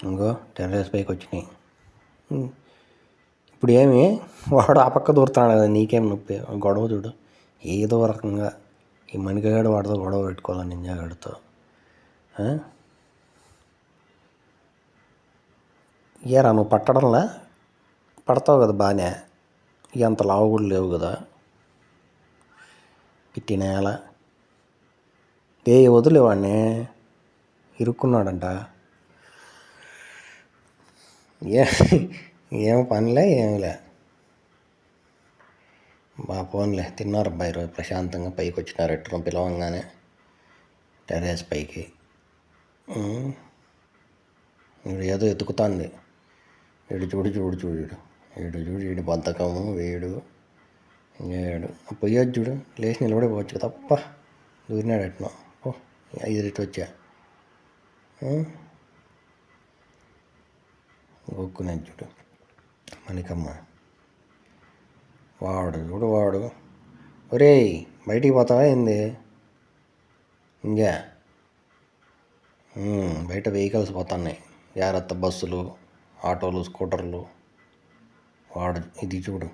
ఇంకో టెర్రస్ పైకి వచ్చినాయి. ఇప్పుడు ఏమి వాడు ఆ పక్క దూరుతున్నాడు కదా, నీకేం నొప్పి? గొడవ చూడు ఏదో రకంగా. ఈ మణికగాడు వాడితో గొడవ పెట్టుకోవాలి, నింజాగాడితో. ఏరా నువ్వు పట్టడంలా? పడతావు కదా బాగానే, అంత లావు కూడా లేవు కదా. పిట్టినేల వదిలేవాడిని, ఇరుక్కున్నాడంట. ఏం పనిలే ఏమిలే. ఫోన్లే తిన్నారు అబ్బాయి ఈరోజు ప్రశాంతంగా. పైకి వచ్చినారు ఎట్టు పిలవంగానే టెర్రస్ పైకి. వీడు ఏదో ఎతుకుతాంది. వీడు బద్ధకము వేడు పోయొచ్చు చూడు. లేచి నిలబడిపోవచ్చు కదా. తప్ప దూరినాడు ఎట్నో. ఓ 5 రెట్లు వచ్చా. గొక్కునేది చూడు మణికమ్మ. వాడు ఒరేయ్ బయటికి పోతావా ఏంది? ఇంకా బయట వెహికల్స్ పోతున్నాయి జాగ్రత్త, బస్సులు, ఆటోలు, స్కూటర్లు. ఇది చూడు